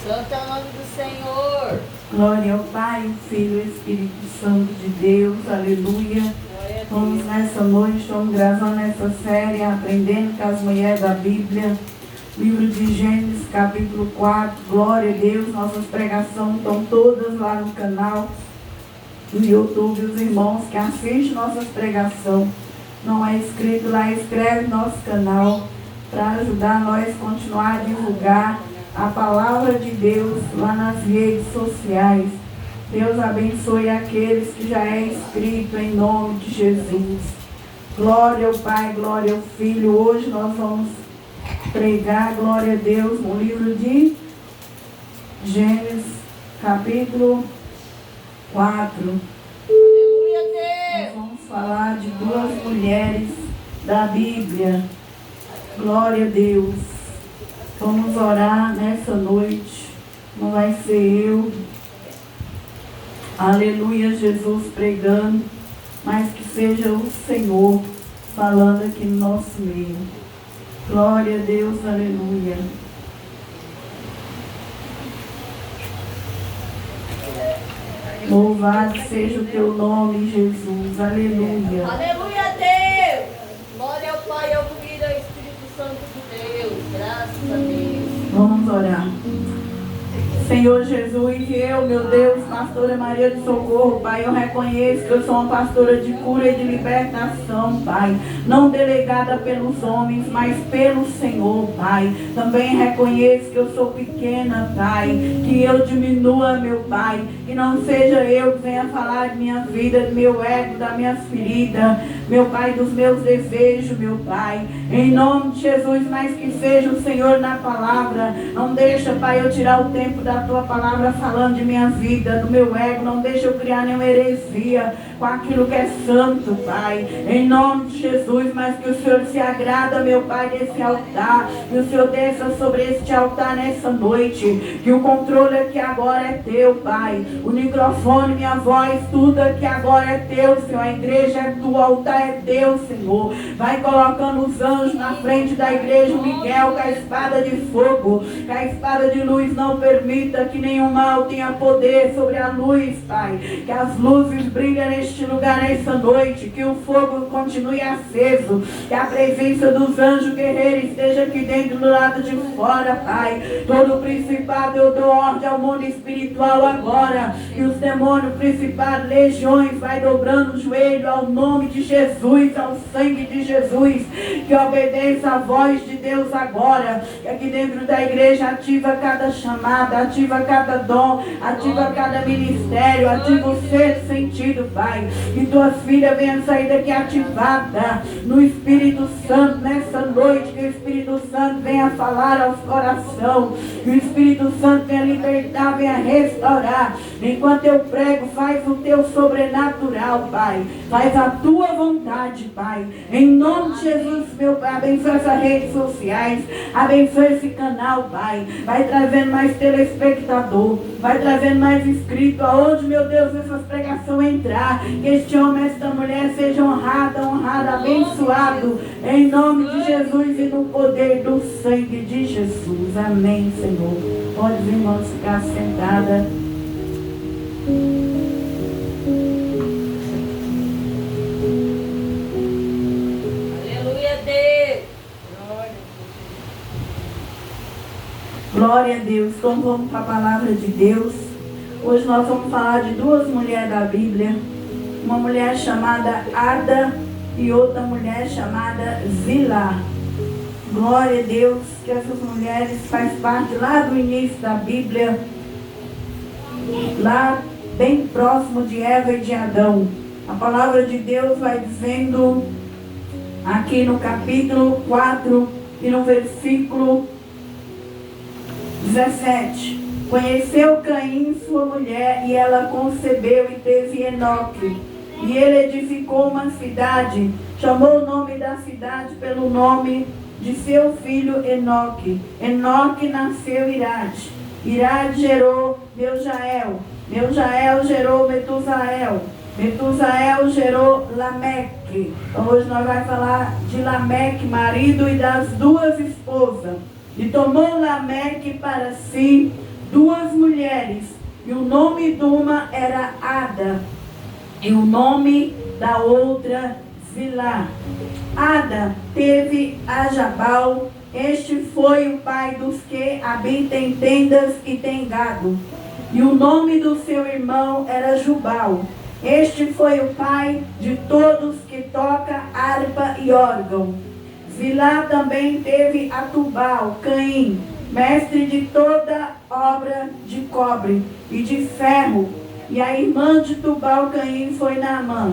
Santo é o nome do Senhor. Glória ao Pai, Filho e Espírito Santo de Deus. Aleluia. Vamos nessa noite, estamos gravando essa série, aprendendo com as mulheres da Bíblia. Livro de Gênesis, capítulo 4. Glória a Deus. Nossas pregações estão todas lá no canal, no YouTube. Os irmãos que assistem nossas pregações, não é inscrito lá, inscreve nosso canal para ajudar nós a continuar a divulgar a palavra de Deus lá nas redes sociais. Deus abençoe aqueles que já é inscrito em nome de Jesus. Glória ao Pai, glória ao Filho. Hoje nós vamos pregar, glória a Deus, no livro de Gênesis, capítulo 4. Aleluia, Deus. Nós vamos falar de duas mulheres da Bíblia. Glória a Deus. Vamos orar nessa noite. Não vai ser eu, aleluia, Jesus pregando, mas que seja o Senhor falando aqui no nosso meio. Glória a Deus, aleluia. Louvado seja o teu nome, Jesus, aleluia. Aleluia, Deus. Glória ao Pai, ao Filho e ao Espírito Santo de Deus. Graças a Deus. Vamos orar. Senhor Jesus, eu, meu Deus, pastora Maria de Socorro, Pai, eu reconheço que eu sou uma pastora de cura e de libertação, Pai, não delegada pelos homens, mas pelo Senhor, Pai. Também reconheço que eu sou pequena, Pai, que eu diminua, meu Pai, que não seja eu que venha falar de minha vida, do meu ego, das minhas feridas, meu Pai, dos meus desejos, meu Pai, em nome de Jesus, mas que seja o Senhor na palavra. Não deixa, Pai, eu tirar o tempo da tua palavra falando de minha vida, do meu ego. Não deixa eu criar nenhuma heresia com aquilo que é santo, Pai, em nome de Jesus. Mas que o Senhor se agrada, meu Pai, desse altar, que o Senhor desça sobre este altar nessa noite, que o controle aqui agora é teu, Pai, o microfone, minha voz, tudo aqui agora é teu, Senhor. A igreja é tua, o altar é teu, Senhor. Vai colocando os anjos na frente da igreja, o Miguel com a espada de fogo, que a espada de luz não permita que nenhum mal tenha poder sobre a luz, Pai. Que as luzes brilhem neste lugar nessa noite, que o fogo continue aceso, que a presença dos anjos guerreiros esteja aqui dentro do lado de fora, Pai. Todo principado eu dou ordem ao mundo espiritual agora, e os demônios, principados, legiões, vai dobrando o joelho ao nome de Jesus, ao sangue de Jesus, que obedeça a voz de Deus agora, que aqui dentro da igreja ativa cada chamada, ativa cada dom, ativa cada ministério, ativa o sexto sentido, Pai. Que tuas filhas venham sair daqui ativada no Espírito Santo nessa noite, que o Espírito Santo venha falar aos corações, que o Espírito Santo venha libertar, venha restaurar. Enquanto eu prego, faz o teu sobrenatural, Pai. Faz a tua vontade, Pai. Em nome de Jesus, meu Pai, abençoa essas redes sociais, abençoa esse canal, Pai. Vai trazendo mais telespectador, vai trazendo mais inscrito, aonde, meu Deus, essas pregações entrar, que este homem, esta mulher seja honrada, abençoado, em nome de Jesus e no poder do sangue de Jesus. Amém, Senhor. Pode os irmãos ficar sentadas. Aleluia, Deus. Glória a Deus. Então vamos para a palavra de Deus. Hoje nós vamos falar de duas mulheres da Bíblia. Uma mulher chamada Ada e outra mulher chamada Zila. Glória a Deus, que essas mulheres fazem parte lá do início da Bíblia, lá bem próximo de Eva e de Adão. A palavra de Deus vai dizendo aqui no capítulo 4 e no versículo 17. Conheceu Caim sua mulher, e ela concebeu e teve Enoque. E ele edificou uma cidade, chamou o nome da cidade pelo nome de seu filho Enoque. Enoque nasceu Irade. Irade gerou Meujael. Meujael gerou Metusael. Metusael gerou Lameque. Então hoje nós vamos falar de Lameque, marido, e das duas esposas. E tomou Lameque para si duas mulheres, e o nome de uma era Ada, e o nome da outra Zilá. Ada teve a Jabal, este foi o pai dos que habitam em tendas e têm gado. E o nome do seu irmão era Jubal. Este foi o pai de todos que tocam harpa e órgão. Zilá também teve a Tubal, Caim, mestre de toda obra de cobre e de ferro. E a irmã de Tubal, Caim, foi Naamã.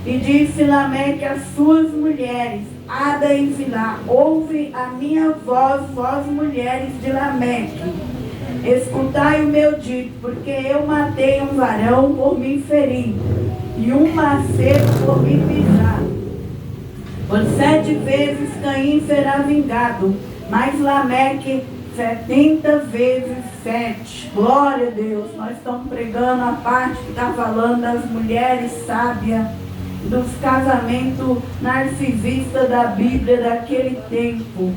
E disse Lameque às suas mulheres, Ada e Zilá, ouve a minha voz, vós mulheres de Lameque. Escutai o meu dito, porque eu matei um varão por me ferir, e um macedo por me pisar. Por 7 vezes Caim será vingado, mas Lameque 70 vezes 7. Glória a Deus. Nós estamos pregando a parte que está falando das mulheres sábias, dos casamentos narcisistas da Bíblia daquele tempo.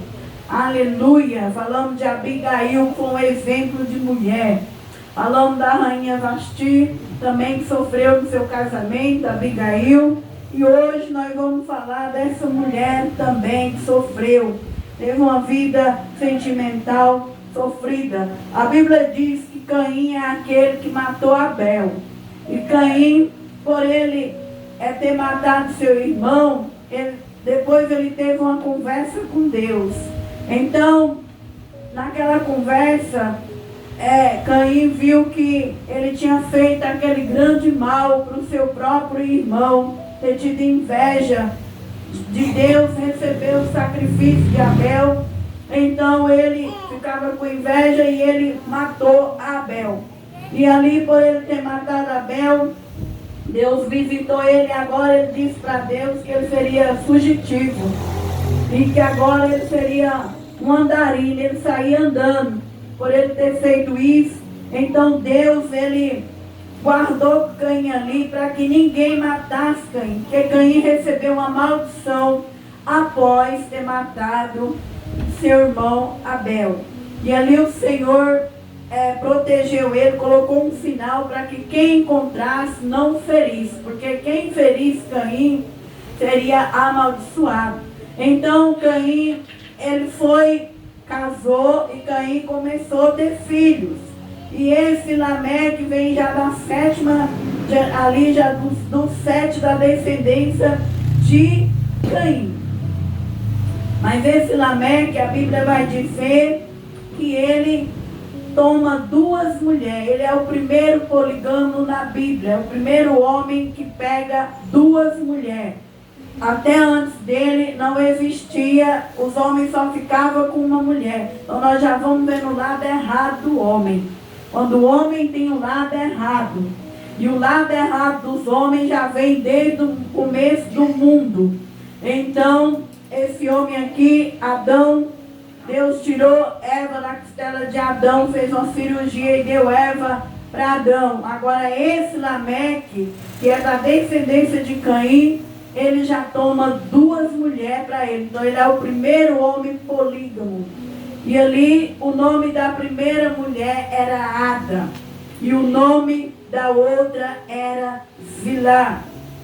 Aleluia. Falamos de Abigail com exemplo de mulher. Falamos da rainha Vasti, também que sofreu no seu casamento, Abigail. E hoje nós vamos falar dessa mulher também que sofreu. Teve uma vida sentimental sofrida. A Bíblia diz que Caim é aquele que matou Abel. E Caim, por ele ter matado seu irmão, depois ele teve uma conversa com Deus. Então, naquela conversa, Caim viu que ele tinha feito aquele grande mal para o seu próprio irmão, ter tido inveja de Deus, receber o sacrifício de Abel. Então ele ficava com inveja e ele matou Abel. E ali, por ele ter matado Abel, Deus visitou ele. Agora ele disse para Deus que ele seria fugitivo e que agora ele seria um andarilho, ele saía andando por ele ter feito isso. Então Deus, ele guardou Caim ali para que ninguém matasse Caim, porque Caim recebeu uma maldição após ter matado seu irmão Abel. E ali o Senhor protegeu ele, colocou um sinal para que quem encontrasse não ferisse, porque quem ferisse Caim seria amaldiçoado. Então Caim, ele casou e Caim começou a ter filhos. E esse Lameque vem já da sétima, ali já do 7 da descendência de Caim. Mas esse Lameque, a Bíblia vai dizer que ele toma 2 mulheres. Ele é o primeiro poligâmico na Bíblia, é o primeiro homem que pega 2 mulheres. Até antes dele não existia, os homens só ficavam com uma mulher. Então nós já vamos ver no lado errado do homem. Quando o homem tem o lado errado, e o lado errado dos homens já vem desde o começo do mundo. Então, esse homem aqui, Adão, Deus tirou Eva da costela de Adão, fez uma cirurgia e deu Eva para Adão. Agora esse Lameque, que é da descendência de Caim, ele já toma 2 mulheres para ele. Então ele é o primeiro homem polígamo. E ali o nome da primeira mulher era Ada. E o nome da outra era Zilá.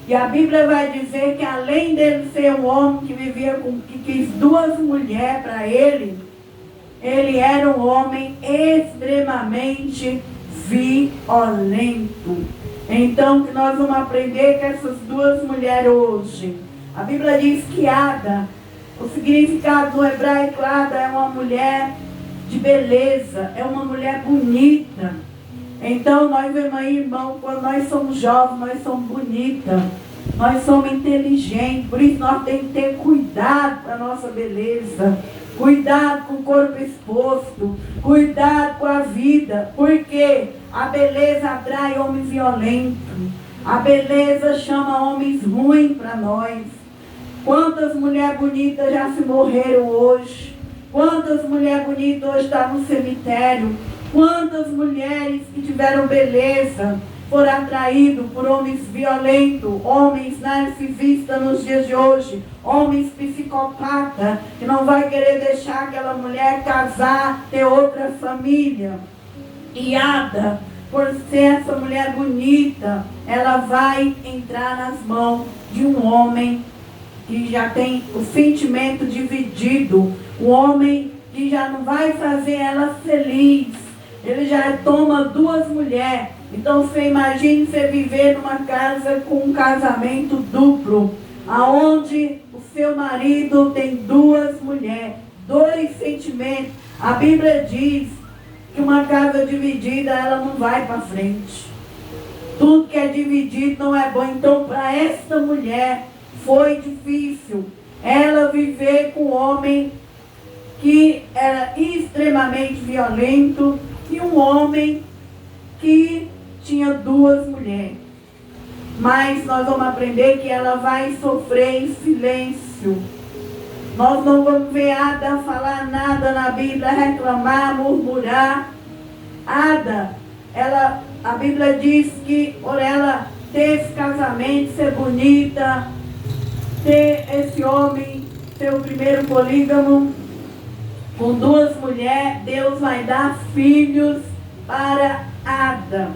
E a Bíblia vai dizer que além dele ser um homem que quis 2 mulheres para ele era um homem extremamente violento. Então que nós vamos aprender com essas 2 mulheres hoje. A Bíblia diz que Ada, o significado do hebraico Ada é uma mulher de beleza, é uma mulher bonita. Então nós vemos aí, irmão, quando nós somos jovens, nós somos bonitas, nós somos inteligentes, por isso nós temos que ter cuidado com a nossa beleza, cuidado com o corpo exposto, cuidado com a vida, porque a beleza atrai homens violentos, a beleza chama homens ruins para nós. Quantas mulheres bonitas já se morreram hoje? Quantas mulheres bonitas hoje estão no cemitério? Quantas mulheres que tiveram beleza foram atraídas por homens violentos, homens narcisistas nos dias de hoje, homens psicopatas, que não vai querer deixar aquela mulher casar, ter outra família. E Ada, por ser essa mulher bonita, ela vai entrar nas mãos de um homem que já tem o sentimento dividido, um homem que já não vai fazer ela feliz. Ele já toma duas mulheres. Então você imagine você viver numa casa com um casamento duplo, aonde o seu marido tem duas mulheres, dois sentimentos. A Bíblia diz que uma casa dividida, ela não vai para frente. Tudo que é dividido não é bom. Então para esta mulher foi difícil ela viver com um homem que era extremamente violento e um homem que tinha duas mulheres. Mas nós vamos aprender que ela vai sofrer em silêncio. Nós não vamos ver Ada falar nada na Bíblia, reclamar, murmurar. Ada, a Bíblia diz que por ela ter esse casamento, ser bonita, ter esse homem, ser o primeiro polígamo, com duas mulheres, Deus vai dar filhos para Ada.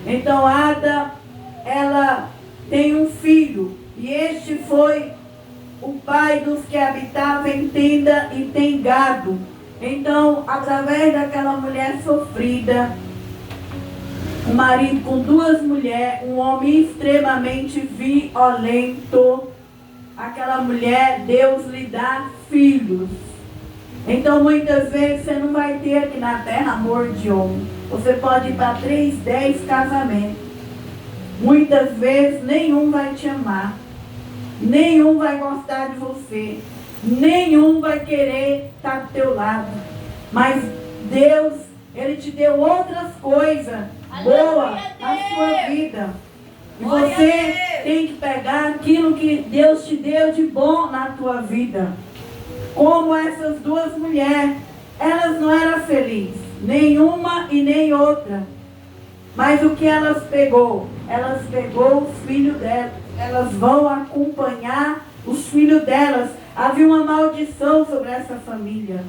Então Ada, ela tem um filho, e este foi o pai dos que habitavam em tenda e tem gado. Então, através daquela mulher sofrida, um marido com duas mulheres, um homem extremamente violento, aquela mulher, Deus lhe dá filhos. Então muitas vezes você não vai ter aqui na terra amor de homem. Você pode ir para 3, 10 casamentos. Muitas vezes nenhum vai te amar. Nenhum vai gostar de você. Nenhum vai querer estar do teu lado. Mas Deus, Ele te deu outras coisas boas na sua vida. E você tem que pegar aquilo que Deus te deu de bom na tua vida. Como essas duas mulheres, elas não eram felizes, nenhuma e nem outra. Mas o que elas pegou? Elas pegou os filhos delas. Elas vão acompanhar os filhos delas. Havia uma maldição sobre essa família.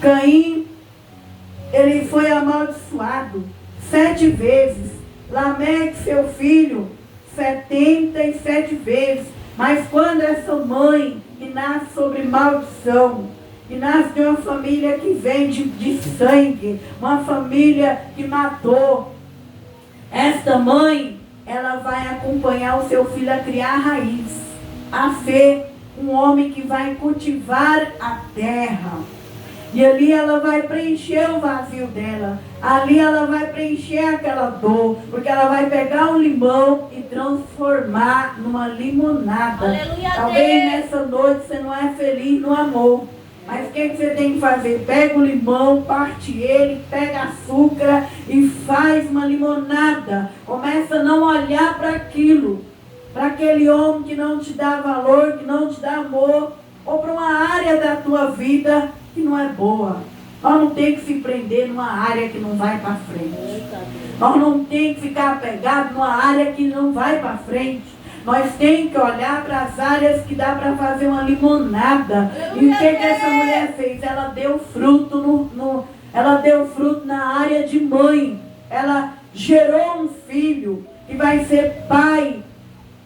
Caim, ele foi amaldiçoado 7 vezes. Lameque, seu filho, 77 vezes. Mas quando essa mãe que nasce sobre maldição, que nasce de uma família que vem de sangue, uma família que matou, esta mãe, ela vai acompanhar o seu filho a criar raiz, a ser um homem que vai cultivar a terra. E ali ela vai preencher o vazio dela. Ali ela vai preencher aquela dor. Porque ela vai pegar um limão e transformar numa limonada. Aleluia, talvez Deus. nessa noite você não é feliz no amor. Mas o que você tem que fazer? Pega o limão, parte ele, pega açúcar e faz uma limonada. Começa a não olhar para aquilo. Para aquele homem que não te dá valor, que não te dá amor. Ou para uma área da tua vida que não é boa. Nós não temos que se prender numa área que não vai para frente. Nós não temos que ficar apegados numa área que não vai para frente. Nós temos que olhar para as áreas que dá para fazer uma limonada. E o que essa mulher fez? Ela deu fruto ela deu fruto na área de mãe. Ela gerou um filho que vai ser pai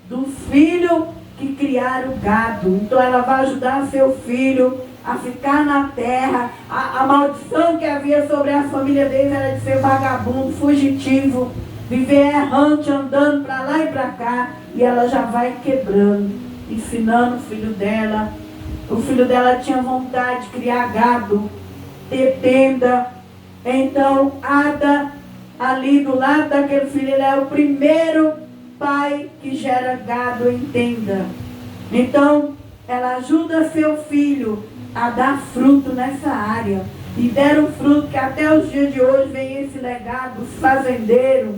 dos filhos que criaram gado. Então ela vai ajudar seu filho a ficar na terra. A maldição que havia sobre a família deles era de ser vagabundo, fugitivo, viver errante, andando para lá e para cá. E ela já vai quebrando, ensinando o filho dela. O filho dela tinha vontade de criar gado, ter tenda. Então Ada, ali do lado daquele filho, ele é o primeiro pai que gera gado em tenda. Então ela ajuda seu filho a dar fruto nessa área. E deram fruto que até os dias de hoje vem esse legado, os fazendeiros,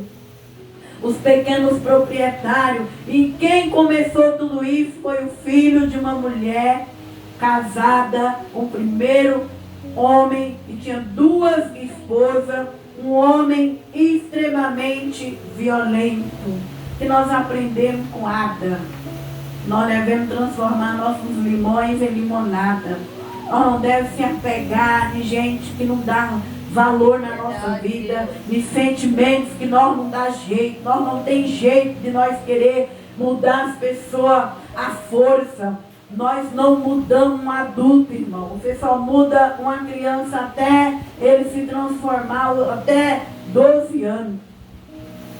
os pequenos proprietários. E quem começou tudo isso foi o filho de uma mulher casada, o primeiro homem, que tinha 2 esposas, um homem extremamente violento. Que nós aprendemos com Ada. Nós devemos transformar nossos limões em limonada. Nós não devemos se apegar de gente que não dá valor na nossa vida, de sentimentos que nós não dá jeito, nós não tem jeito de nós querer mudar as pessoas à força. Nós não mudamos um adulto, irmão. Você só muda uma criança até ele se transformar, até 12 anos.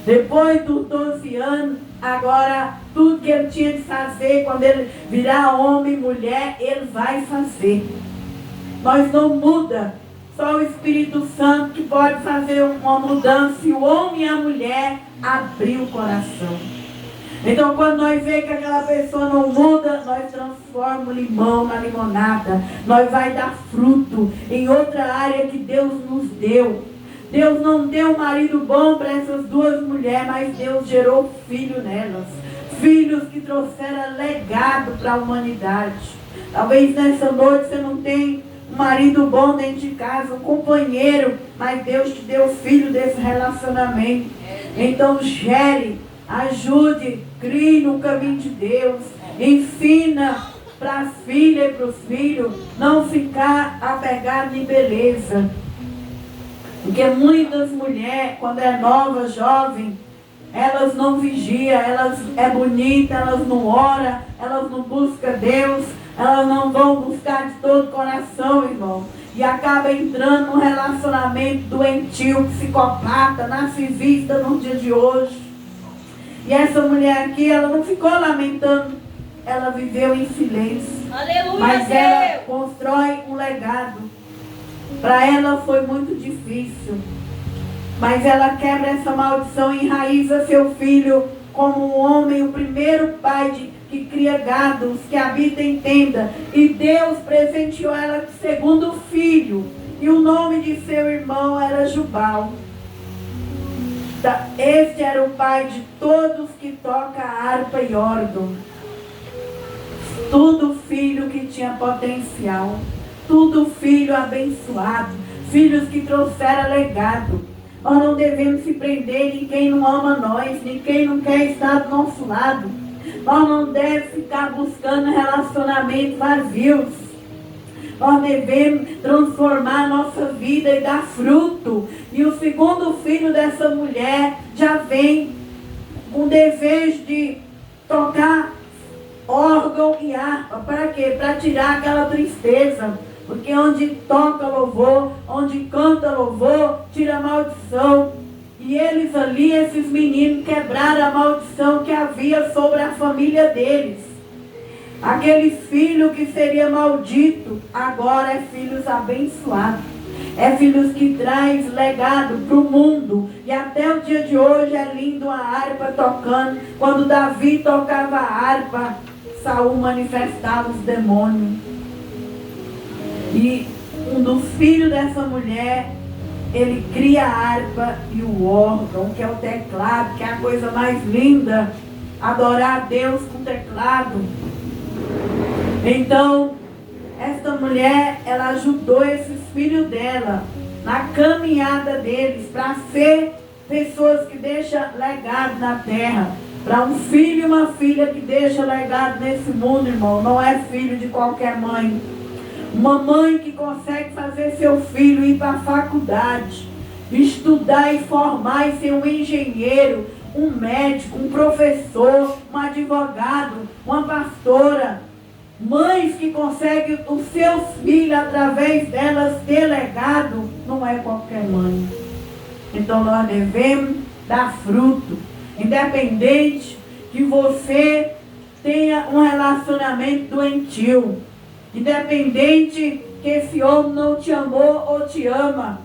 Depois dos 12 anos, agora tudo que ele tinha de fazer, quando ele virar homem e mulher, ele vai fazer. Nós não muda. Só o Espírito Santo que pode fazer uma mudança e o homem e a mulher abrir o coração. Então, quando nós vemos que aquela pessoa não muda, nós transformamos o limão na limonada. Nós vai dar fruto em outra área que Deus nos deu. Deus não deu um marido bom para essas duas mulheres, mas Deus gerou filho nelas. Filhos que trouxeram legado para a humanidade. Talvez nessa noite você não tenha um marido bom dentro de casa, um companheiro, mas Deus te deu filho desse relacionamento. Então gere, ajude, crie no caminho de Deus, ensina para as filhas e para os filhos não ficar apegado em beleza. Porque muitas mulheres, quando é nova, jovem, elas não vigiam, elas é bonita, elas não oram, elas não buscam Deus, elas não vão buscar de todo o coração, irmão. E acaba entrando num relacionamento doentio, psicopata, narcisista no dia de hoje. E essa mulher aqui, ela não ficou lamentando, ela viveu em silêncio. Aleluia, mas ela constrói um legado. Para ela foi muito difícil. Mas ela quebra essa maldição e enraiza seu filho como um homem, o primeiro pai que cria gados, que habita em tenda. E Deus presenteou ela com segundo filho. E o nome de seu irmão era Jubal. Este era o pai de todos que tocam harpa e órgão. Tudo filho que tinha potencial. Tudo filho abençoado. Filhos que trouxeram legado. Nós não devemos se prender em quem não ama nós, em quem não quer estar do nosso lado. Nós não devemos ficar buscando relacionamentos vazios. Nós devemos transformar a nossa vida e dar fruto. E o segundo filho dessa mulher já vem com desejo de tocar órgão e harpa. Para quê? Para tirar aquela tristeza. Porque onde toca louvor, onde canta louvor, tira a maldição. E eles ali, esses meninos, quebraram a maldição que havia sobre a família deles. Aquele filho que seria maldito, agora é filhos abençoados. É filhos que traz legado para o mundo. E até o dia de hoje é lindo a harpa tocando. Quando Davi tocava a harpa, Saul manifestava os demônios. E um dos filhos dessa mulher, ele cria a harpa e o órgão, que é o teclado, que é a coisa mais linda. Adorar a Deus com teclado. Então, esta mulher, ela ajudou esses filhos dela na caminhada deles para ser pessoas que deixam legado na terra. Para um filho e uma filha que deixa legado nesse mundo, irmão, não é filho de qualquer mãe. Uma mãe que consegue fazer seu filho ir para a faculdade, estudar e formar e ser um engenheiro, um médico, um professor, um advogado, uma pastora. Mães que conseguem os seus filhos, através delas, ter legado, não é qualquer mãe. Então nós devemos dar fruto. Independente que você tenha um relacionamento doentio. Independente que esse homem não te amou ou te ama.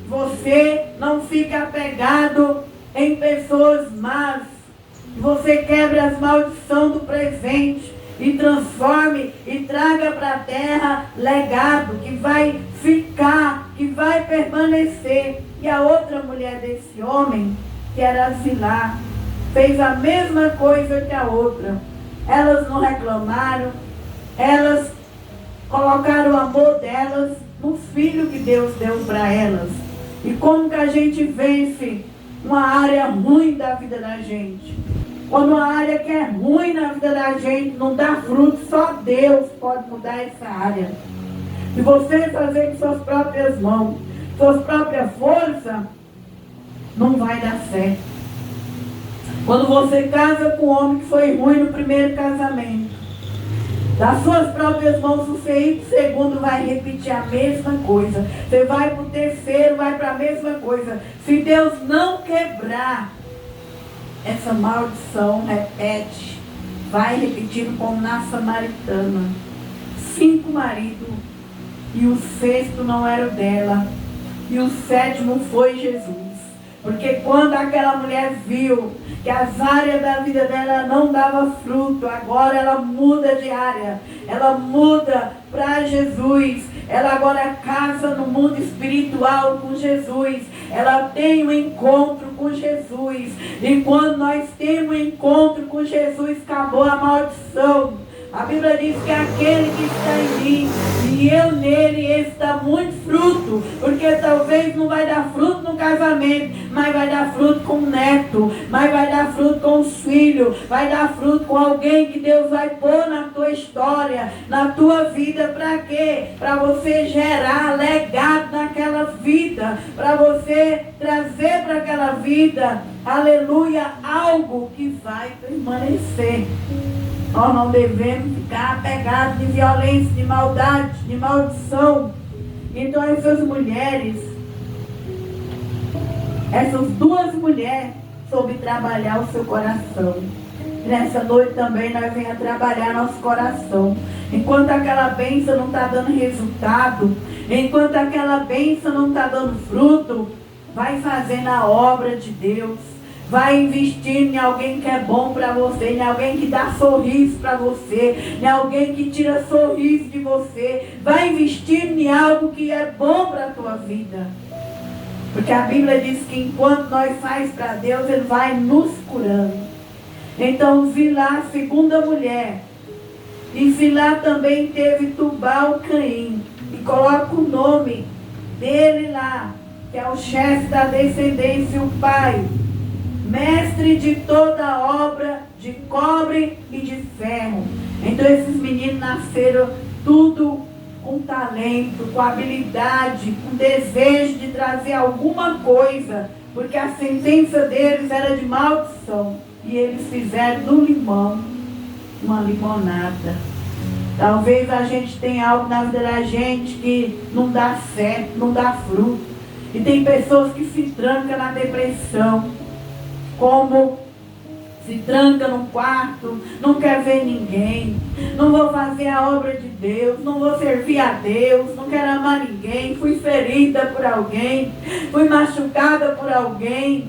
Você não fica apegado em pessoas más. Você quebra as maldições do presente e transforme e traga para a terra legado que vai ficar, que vai permanecer. E a outra mulher desse homem, que era Zilá, fez a mesma coisa que a outra. Elas não reclamaram, elas colocaram o amor delas nos filhos que Deus deu para elas. E como que a gente vence uma área ruim da vida da gente? Quando uma área que é ruim na vida da gente não dá fruto, só Deus pode mudar essa área. Se você fazer com suas próprias mãos, suas próprias forças, não vai dar certo. Quando você casa com um homem que foi ruim no primeiro casamento, das suas próprias mãos você ir para o segundo, vai repetir a mesma coisa. Você vai para o terceiro, vai para a mesma coisa. Se Deus não quebrar essa maldição, repete. Vai repetindo como na Samaritana. 5 maridos, e o 6º não era o dela, e o 7º foi Jesus. Porque quando aquela mulher viu que as áreas da vida dela não davam fruto, agora ela muda de área, ela muda para Jesus, ela agora casa no mundo espiritual com Jesus, ela tem um encontro com Jesus, e quando nós temos um encontro com Jesus, acabou a maldição. A Bíblia diz que aquele que está em mim e eu nele, esse dá muito fruto, porque talvez não vai dar fruto no casamento, mas vai dar fruto com o neto, mas vai dar fruto com os filhos, vai dar fruto com alguém que Deus vai pôr na tua história, na tua vida. Para quê? Para você gerar legado naquela vida, para você trazer para aquela vida, aleluia, algo que vai permanecer. Nós não devemos ficar apegados de violência, de maldade, de maldição. Então essas mulheres, essas 2 mulheres, soube trabalhar o seu coração. E nessa noite também nós venhamos trabalhar nosso coração. Enquanto aquela bênção não está dando resultado, enquanto aquela bênção não está dando fruto, vai fazendo a obra de Deus. Vai investindo em alguém que é bom para você, em alguém que dá sorriso para você, em alguém que tira sorriso de você. Vai investindo em algo que é bom para a tua vida. Porque a Bíblia diz que enquanto nós faz para Deus, Ele vai nos curando. Então Zilá, a segunda mulher. E Zilá também teve Tubal-Caim. E coloca o nome dele lá, que é o chefe da descendência, o pai. Mestre de toda obra de cobre e de ferro. Então esses meninos nasceram tudo com talento, com habilidade, com desejo de trazer alguma coisa, porque a sentença deles era de maldição, e eles fizeram do limão uma limonada. Talvez a gente tenha algo na vida da gente que não dá certo, não dá fruto, e tem pessoas que se trancam na depressão, como se tranca num quarto, não quer ver ninguém, não vou fazer a obra de Deus, não vou servir a Deus, não quero amar ninguém, fui ferida por alguém, fui machucada por alguém,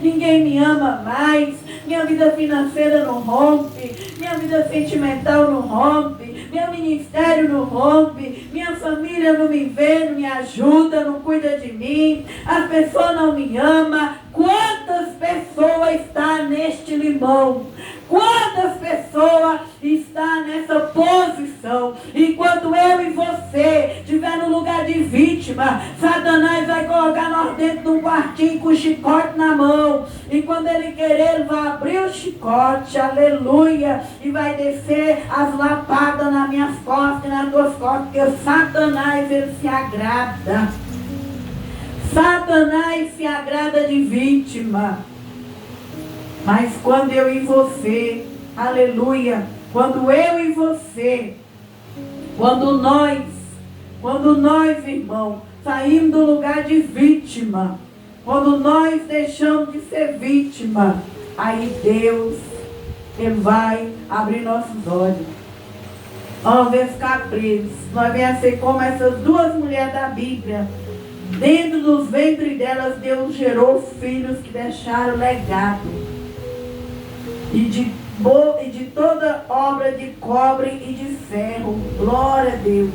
ninguém me ama mais, minha vida financeira não rompe, minha vida sentimental não rompe, meu ministério não rompe, minha família não me vê, não me ajuda, não cuida de mim, as pessoas não me amam. Quantas pessoas estão neste limão? Quantas pessoas estão nessa posição? Enquanto eu e você estiver no lugar de vítima, Satanás vai colocar nós dentro de um quartinho com o chicote na mão. E quando ele querer, ele vai abrir o chicote, aleluia, e vai descer as lapadas nas minhas costas e nas tuas costas, porque Satanás, ele se agrada. Satanás se agrada de vítima. Mas quando eu e você, aleluia, quando eu e você, quando nós, irmão, saímos do lugar de vítima, quando nós deixamos de ser vítima, aí Deus, Ele vai abrir nossos olhos. Nós vamos ficar presos. Nós vamos ser como essas 2 mulheres da Bíblia. Dentro dos ventres delas, Deus gerou filhos que deixaram legado. E de toda obra de cobre e de ferro. Glória a Deus.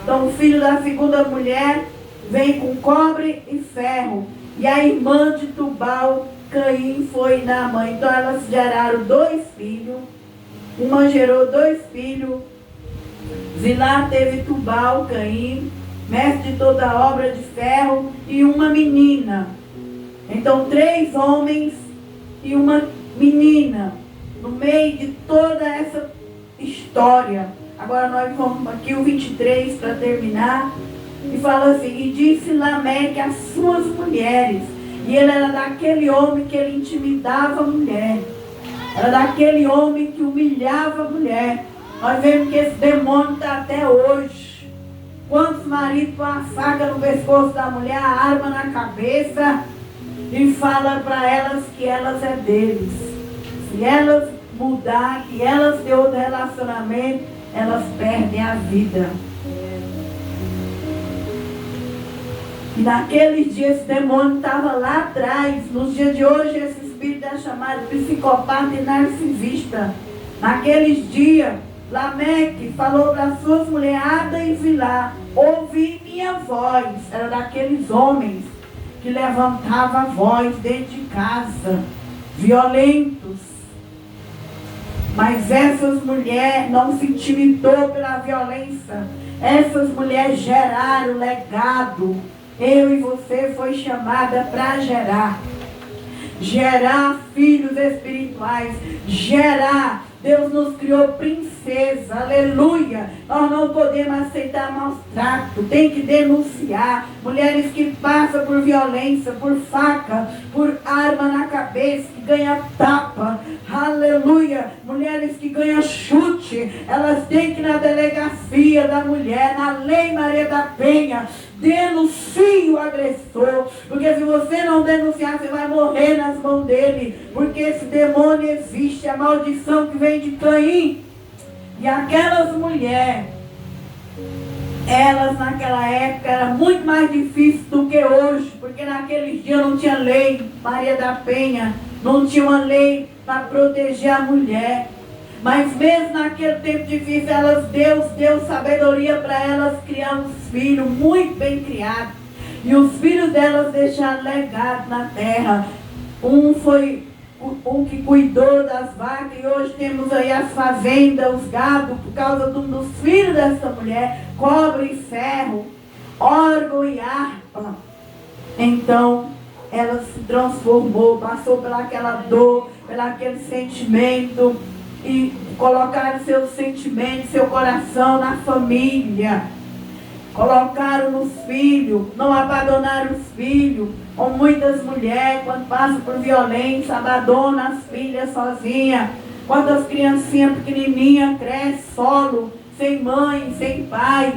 Então o filho da segunda mulher vem com cobre e ferro. E a irmã de Tubal-Caim foi Naamã. Então elas geraram 2 filhos. Uma gerou 2 filhos. Zilá teve Tubal-Caim, mestre de toda obra de ferro, e uma menina. Então 3 homens e uma menina, no meio de toda essa história. Agora nós vamos aqui o 23 para terminar. E fala assim, e disse Lameque às suas mulheres. E ele era daquele homem que ele intimidava a mulher. Era daquele homem que humilhava a mulher. Nós vemos que esse demônio está até hoje. Quantos maridos com a faca no pescoço da mulher, a arma na cabeça, e fala para elas que elas é deles. Se elas mudar, que elas têm outro relacionamento, elas perdem a vida. E naqueles dias esse demônio estava lá atrás. Nos dias de hoje esse espírito é chamado psicopata e narcisista. Naqueles dias, Lameque falou para suas mulheres, Ada e Zilá, ouvi minha voz. Era daqueles homens que levantavam a voz dentro de casa, violentos. Mas essas mulheres não se intimidou pela violência. Essas mulheres geraram legado. Eu e você foi chamada para gerar. Gerar filhos espirituais. Gerar. Deus nos criou princesa, aleluia. Nós não podemos aceitar maus tratos, tem que denunciar. Mulheres que passam por violência, por faca, por arma na cabeça, que ganham tapa, aleluia. Mulheres que ganham chute, elas têm que ir na delegacia da mulher, na lei Maria da Penha, denuncie o agressor, porque se você não denunciar, você vai morrer nas mãos dele, porque esse demônio existe, a maldição que vem de Caim. E aquelas mulheres, elas naquela época era muito mais difícil do que hoje, porque naqueles dias não tinha lei Maria da Penha, não tinha uma lei para proteger a mulher. Mas mesmo naquele tempo difícil, Deus deu sabedoria para elas criar uns filhos muito bem criados. E os filhos delas deixaram legado na terra. Um foi um que cuidou das vacas, e hoje temos aí as fazendas, os gados, por causa dos filhos dessa mulher, cobre e ferro, órgão e harpa. Então, ela se transformou, passou pelaquela dor, pelaquele sentimento, e colocaram seus sentimentos, seu coração na família. Colocaram nos filhos, não abandonaram os filhos. Como muitas mulheres, quando passam por violência, abandonam as filhas sozinhas. Quantas criancinhas pequenininhas crescem solo, sem mãe, sem pai.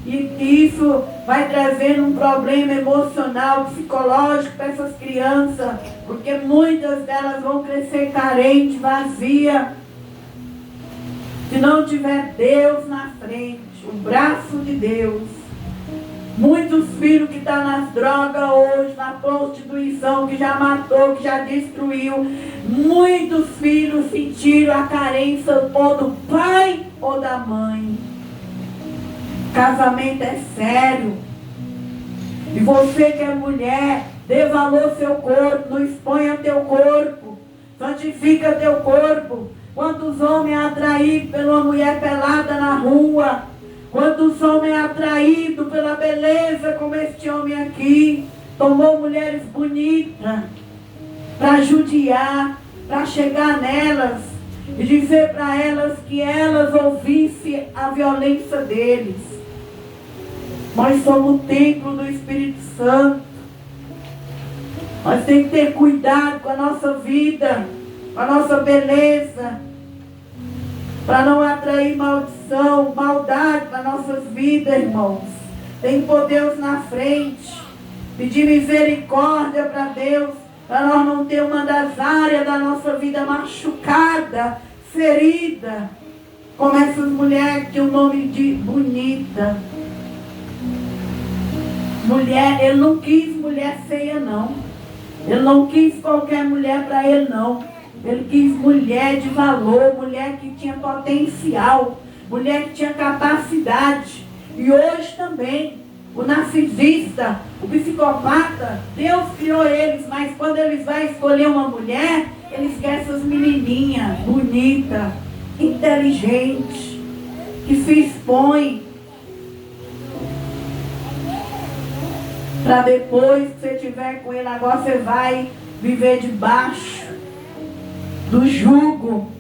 E isso vai trazendo um problema emocional, psicológico para essas crianças. Porque muitas delas vão crescer carentes, vazias. Se não tiver Deus na frente, o braço de Deus. Muitos filhos que estão nas drogas hoje, na prostituição, que já matou, que já destruiu. Muitos filhos sentiram a carência ou do pai ou da mãe. Casamento é sério. E você que é mulher, dê valor ao seu corpo, não exponha teu corpo. Santifica teu corpo. Quantos homens atraídos por uma mulher pelada na rua? Quantos homens atraídos pela beleza como este homem aqui? Tomou mulheres bonitas para judiar, para chegar nelas e dizer para elas que elas ouvissem a violência deles. Nós somos o templo do Espírito Santo. Nós temos que ter cuidado com a nossa vida, com a nossa beleza, para não atrair maldição, maldade para nossas vidas, irmãos. Tem que pôr Deus na frente, pedir misericórdia para Deus, para nós não ter uma das áreas da nossa vida machucada, ferida, como essas mulheres que tinham o nome de bonita. Mulher, ele não quis mulher feia, não. Ele não quis qualquer mulher para ele, não. Ele quis mulher de valor, mulher que tinha potencial, mulher que tinha capacidade. E hoje também, o narcisista, o psicopata, Deus criou eles, mas quando eles vão escolher uma mulher, eles querem essas menininhas bonitas, inteligentes, que se expõem. Para depois que você estiver com ele, agora você vai viver debaixo do jugo.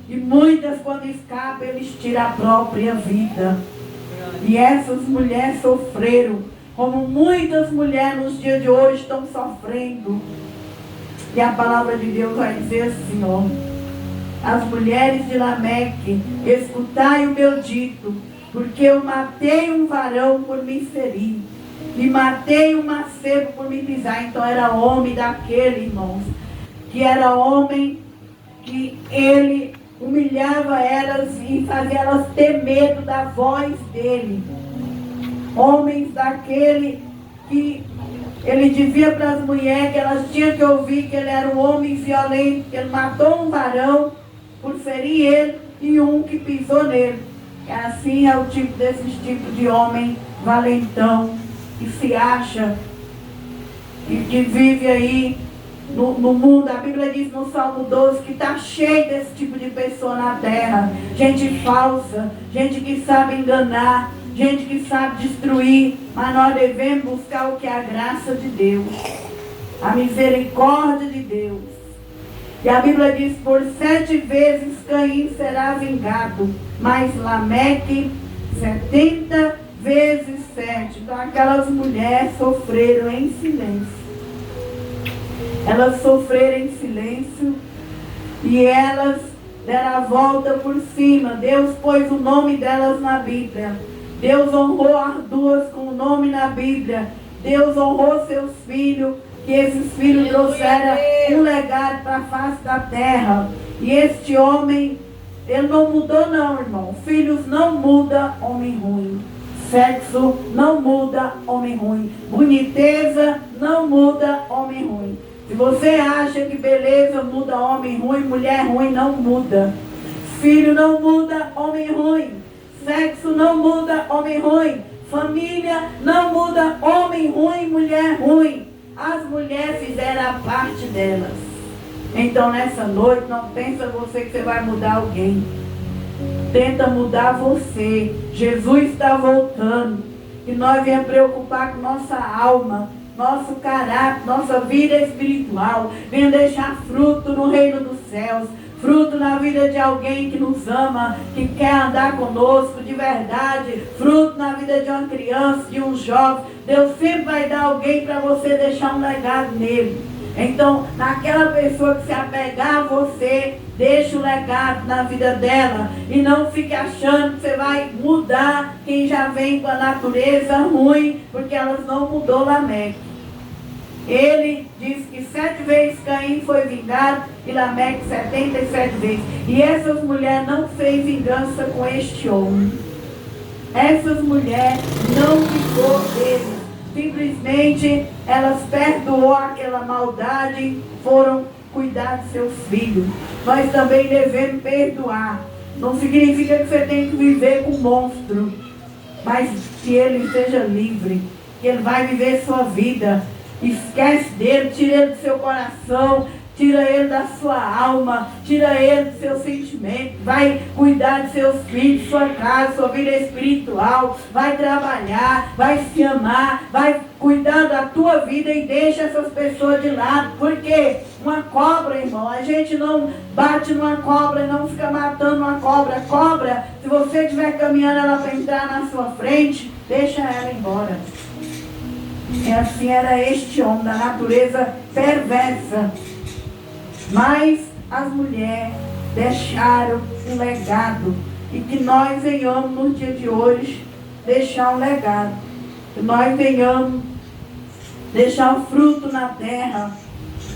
E muitas, quando escapam, eles tiram a própria vida. E essas mulheres sofreram, como muitas mulheres nos dias de hoje estão sofrendo. E a palavra de Deus vai dizer assim, ó: as mulheres de Lameque, escutai o meu dito, porque eu matei um varão por me ferir, e matei um mancebo por me pisar. Então era homem daquele, irmãos, que era homem que ele humilhava elas e fazia elas ter medo da voz dele. Homens daquele que ele dizia para as mulheres que elas tinham que ouvir que ele era um homem violento, que ele matou um varão por ferir ele e um que pisou nele. E assim é o tipo desses tipos de homem valentão, que se acha, que vive aí no mundo. A Bíblia diz no Salmo 12 que está cheio desse tipo de pessoa na terra. Gente falsa, gente que sabe enganar, gente que sabe destruir. Mas nós devemos buscar o que é a graça de Deus, a misericórdia de Deus. E a Bíblia diz: por 7 vezes Caim será vingado, mas Lameque 70 vezes 7. Então aquelas mulheres sofreram em silêncio. Elas sofreram em silêncio e elas deram a volta por cima. Deus pôs o nome delas na Bíblia. Deus honrou as duas com o nome na Bíblia. Deus honrou seus filhos, que esses filhos trouxeram um legado para a face da terra. E este homem, ele não mudou não, irmão. Filhos não muda homem ruim. Sexo não muda homem ruim. Boniteza não muda homem ruim. Se você acha que beleza muda homem ruim, mulher ruim não muda. Filho não muda homem ruim. Sexo não muda homem ruim. Família não muda homem ruim, mulher ruim. As mulheres fizeram a parte delas. Então nessa noite não pensa você que você vai mudar alguém. Tenta mudar você. Jesus está voltando. E nós viemos preocupar com nossa alma, nosso caráter, nossa vida espiritual. Venha deixar fruto no reino dos céus. Fruto na vida de alguém que nos ama, que quer andar conosco de verdade. Fruto na vida de uma criança, de um jovem. Deus sempre vai dar alguém para você deixar um legado nele. Então, naquela pessoa que se apegar a você, deixa o legado na vida dela. E não fique achando que você vai mudar quem já vem com a natureza ruim, porque elas não mudou Lameque. Ele diz que 7 vezes Caim foi vingado e Lameque 77 vezes. E essas mulheres não fez vingança com este homem. Essas mulheres não ficou dele. Simplesmente elas perdoou aquela maldade, foram cuidar de seus filhos. Nós também devemos perdoar. Não significa que você tem que viver com um monstro, mas que ele seja livre, que ele vai viver sua vida. Esquece dele, tira ele do seu coração, tira ele da sua alma, tira ele do seu sentimento. Vai cuidar de seus filhos, sua casa, sua vida espiritual. Vai trabalhar, vai se amar, vai cuidar da tua vida e deixa essas pessoas de lado. Porque uma cobra, irmão, a gente não bate numa cobra e não fica matando uma cobra. Cobra, se você estiver caminhando ela para entrar na sua frente, deixa ela embora. E assim era este homem da natureza perversa. Mas as mulheres deixaram um legado. E que nós venhamos no dia de hoje deixar um legado. Que nós venhamos deixar um fruto na terra.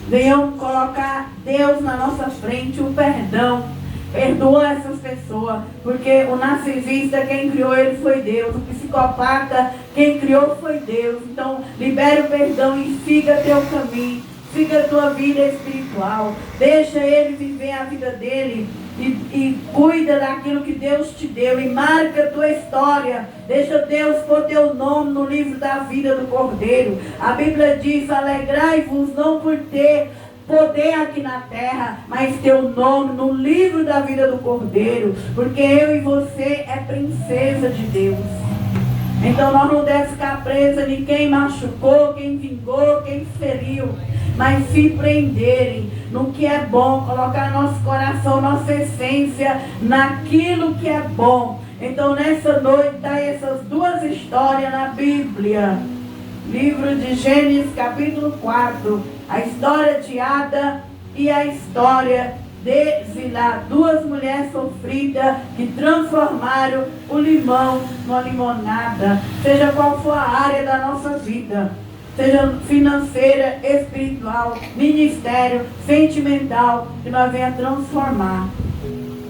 Venhamos colocar Deus na nossa frente, o perdão. Perdoa essas pessoas, porque o narcisista, quem criou ele foi Deus. O psicopata, quem criou foi Deus. Então, libere o perdão e siga teu caminho. Siga a tua vida espiritual. Deixa ele viver a vida dele. E cuida daquilo que Deus te deu. E marca a tua história. Deixa Deus pôr teu nome no livro da vida do Cordeiro. A Bíblia diz: alegrai-vos não por ter poder aqui na terra, mas teu nome no livro da vida do Cordeiro, porque eu e você é princesa de Deus. Então nós não devemos ficar presa de quem machucou, quem vingou, quem feriu, mas se prenderem no que é bom, colocar nosso coração, nossa essência naquilo que é bom. Então nessa noite está essas duas histórias na Bíblia. Livro de Gênesis capítulo 4. A história de Ada e a história de Zilá. Duas mulheres sofridas que transformaram o limão numa limonada. Seja qual for a área da nossa vida. Seja financeira, espiritual, ministério, sentimental. Que nós venhamos transformar.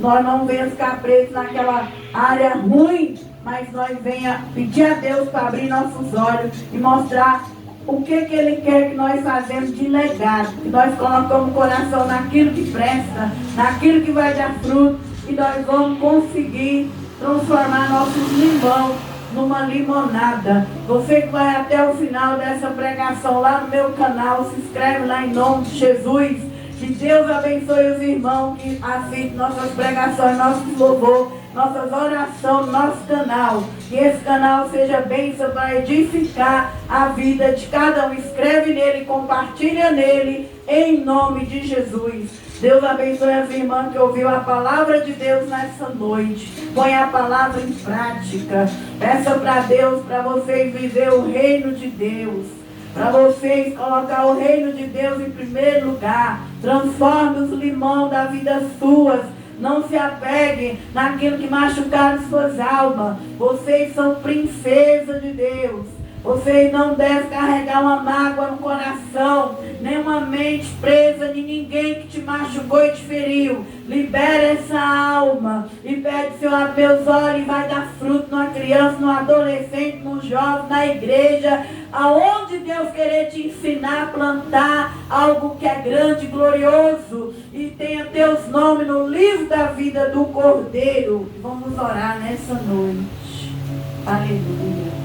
Nós não venhamos ficar presos naquela área ruim, mas nós venha pedir a Deus para abrir nossos olhos e mostrar o que Ele quer que nós fazemos de legado. Que nós colocamos o coração naquilo que presta, naquilo que vai dar fruto, e nós vamos conseguir transformar nossos limões numa limonada. Você que vai até o final dessa pregação lá no meu canal, se inscreve lá em nome de Jesus. Que Deus abençoe os irmãos que assistem nossas pregações, nossos louvor, nossas orações, nosso canal. Que esse canal seja bênção para edificar a vida de cada um. Escreve nele, compartilha nele, em nome de Jesus. Deus abençoe as irmãs que ouviu a palavra de Deus nessa noite. Põe a palavra em prática. Peça para Deus, para vocês viver o reino de Deus. Para vocês colocar o reino de Deus em primeiro lugar. Transforme os limões da vida suas. Não se apeguem naquilo que machucaram suas almas. Vocês são princesa de Deus. Vocês não devem carregar uma mágoa no coração, nem uma mente presa de ninguém que te machucou e te feriu. Libera essa alma e pede, Senhor, abre meus olhos e vai dar fruto numa criança, num adolescente, num jovem, na igreja, aonde Deus querer te ensinar a plantar algo que é grande, glorioso, e tenha teus nomes no livro da vida do Cordeiro. Vamos orar nessa noite. Aleluia.